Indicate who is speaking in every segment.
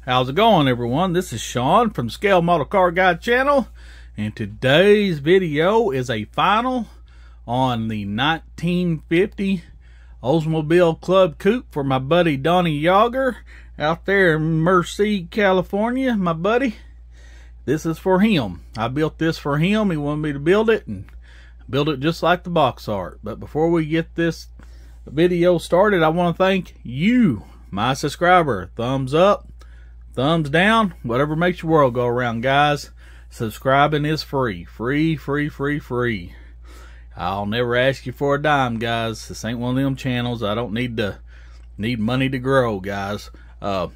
Speaker 1: How's it going, everyone? This is Sean from Scale Model Car Guide channel, and today's video is a final on the 1950 Oldsmobile Club Coupe for my buddy Doane Yawger out there in Merced, California. My buddy, this is for him. I built this for him. He wanted me to build it and build it just like the box art. But before we get this video started, I want to thank you, my subscriber. Thumbs up, thumbs down, whatever makes your world go around, guys. Subscribing is free. Free. I'll never ask you for a dime, guys. This ain't one of them channels. I don't need money to grow, guys. And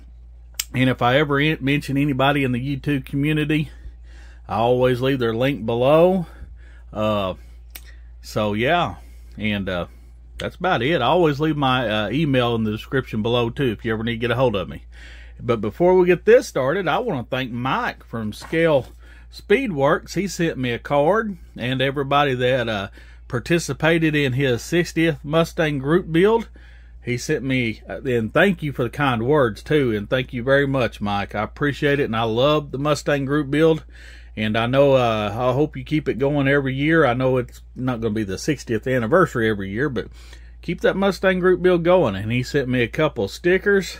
Speaker 1: if I ever mention anybody in the YouTube community, I always leave their link below. So yeah, and that's about it. I always leave my email in the description below too if you ever need to get a hold of me. But before we get this started, I want to thank Mike from Speedworks. He sent me a card, and everybody that participated in his 60th Mustang group build, he sent me, and thank you for the kind words too, and thank you very much, Mike. I appreciate it, and I love the Mustang group build, and I know I hope you keep it going every year. I know it's not going to be the 60th anniversary every year, but keep that Mustang group build going. And he sent me a couple stickers.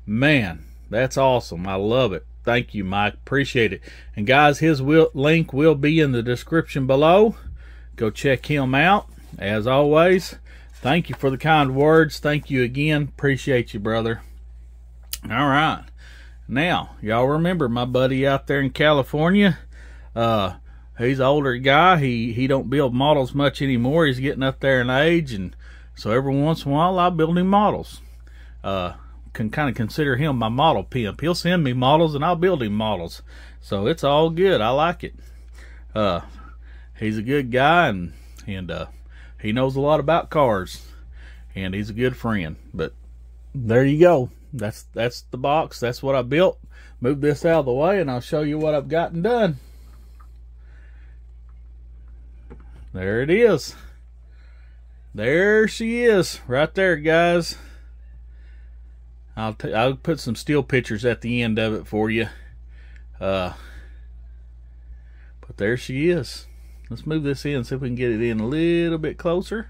Speaker 1: Man, that's awesome. I love it. Thank you, Mike. Appreciate it. And guys, his link will be in the description below. Go check him out. As always, thank you for the kind words. Thank you again. Appreciate you, brother. All right. Now, y'all remember my buddy out there in California? He's an older guy. He don't build models much anymore. He's getting up there in age, and so every once in a while I build him models. Can kind of consider him my model pimp. He'll send me models and I'll build him models. So it's all good. I like it. He's a good guy, and he knows a lot about cars, and he's a good friend. But there you go. That's the box. That's what I built. Move this out of the way and I'll show you what I've gotten done. There it is. There she is right there, guys. I'll put some still pictures at the end of it for you. But there she is. Let's move this in, see if we can get it in a little bit closer.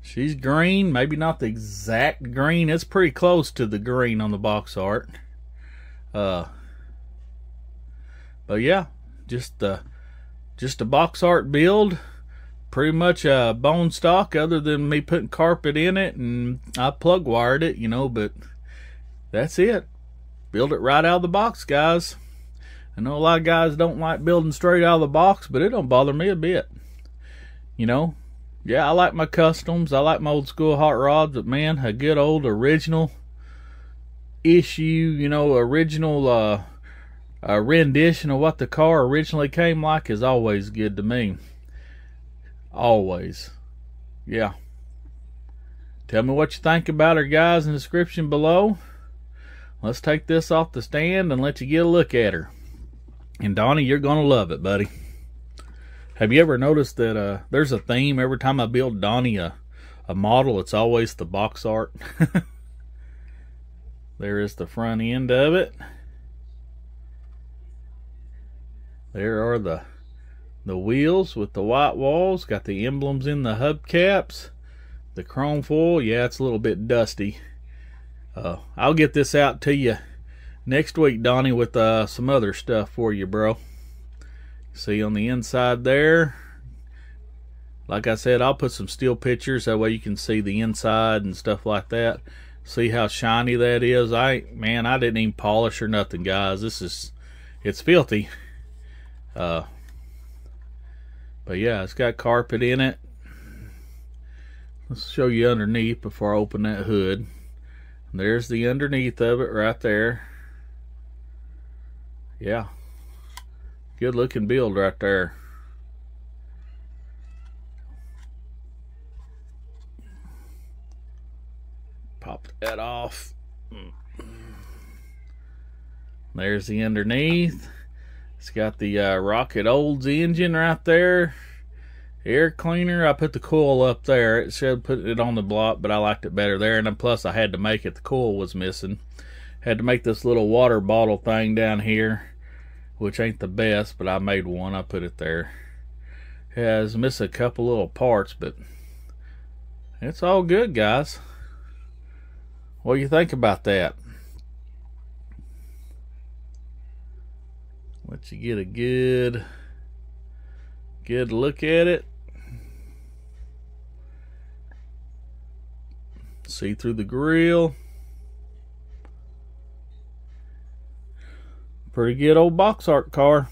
Speaker 1: She's green, maybe not the exact green. It's pretty close to the green on the box art. But yeah, just a box art build. Pretty much bone stock, other than me putting carpet in it, and I plug wired it, you know, but that's it. Build it right out of the box, guys. I know a lot of guys don't like building straight out of the box, but it don't bother me a bit. You know, yeah, I like my customs. I like my old school hot rods, but man, a good old original issue, you know, original rendition of what the car originally came like is always good to me. Always. Yeah. Tell me what you think about her, guys, in the description below. Let's take this off the stand and let you get a look at her. And Donnie, you're gonna love it, buddy. Have you ever noticed that there's a theme every time I build Donnie a model? It's always the box art. There is the front end of it. There are the wheels with the white walls. Got the emblems in the hubcaps. The chrome foil, yeah, it's a little bit dusty. I'll get this out to you next week, Donnie, with some other stuff for you, bro. See on the inside there, like I said, I'll put some still pictures, that way you can see the inside and stuff like that. See how shiny that is. Man, I didn't even polish or nothing, guys. It's filthy. But yeah, it's got carpet in it. Let's show you underneath before I open that hood. There's the underneath of it right there. Yeah. Good looking build right there. Pop that off. There's the underneath. It's got the Rocket Olds engine right there. air cleaner. I put the coil up there. It should put it on the block, but I liked it better there. And then plus I had to make it. The coil was missing. Had to make this little water bottle thing down here, which ain't the best, but I made one. I put it there. It has missed a couple little parts, but it's all good, guys. What do you think about that? Let you get a good look at it. See through the grill. Pretty good old box art car.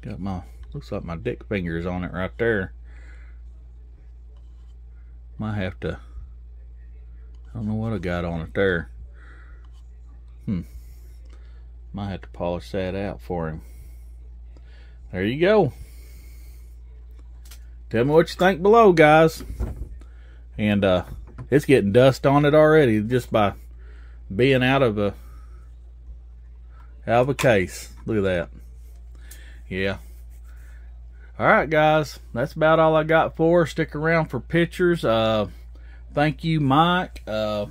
Speaker 1: Got my, looks like my dick fingers on it right there. Might have to, I don't know what I got on it there. Might have to polish that out for him. There you go. Tell me what you think below, guys. And it's getting dust on it already just by being out of a case. Look at that. Yeah. Alright, guys, that's about all I got for her. Stick around for pictures. Thank you, Mike. And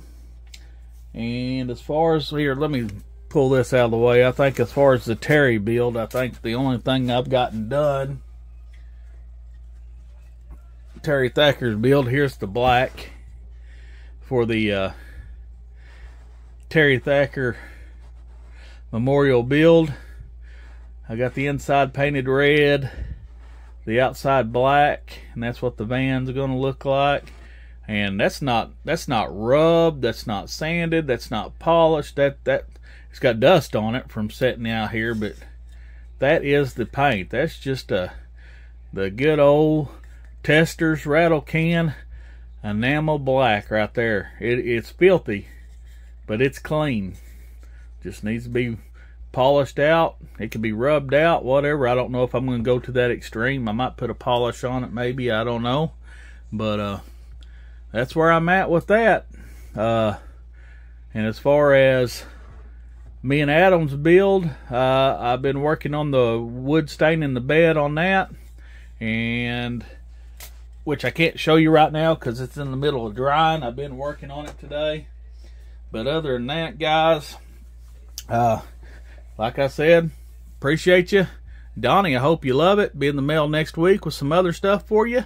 Speaker 1: as far as here, let me pull this out of the way. I think as far as the Terry build, I think the only thing I've gotten done, Terry Thacker's build, here's the black for the Terry Thacker Memorial build. I got the inside painted red, the outside black, and that's what the van's gonna look like. And that's not rubbed, that's not sanded, that's not polished. That it's got dust on it from setting out here, but that is the paint. That's just the good old Tester's rattle can enamel black right there. It's filthy, but it's clean. Just needs to be polished out. It can be rubbed out, whatever. I don't know if I'm going to go to that extreme. I might put a polish on it, maybe. I don't know. But that's where I'm at with that. And as far as me and Adam's build, I've been working on the wood stain in the bed on that, and which I can't show you right now because it's in the middle of drying. I've been working on it today. But other than that, guys, like I said, appreciate you. Donnie, I hope you love it. Be in the mail next week with some other stuff for you.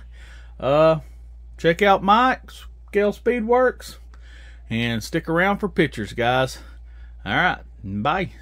Speaker 1: Check out Mike's Speedworks and stick around for pictures, guys. All right, bye.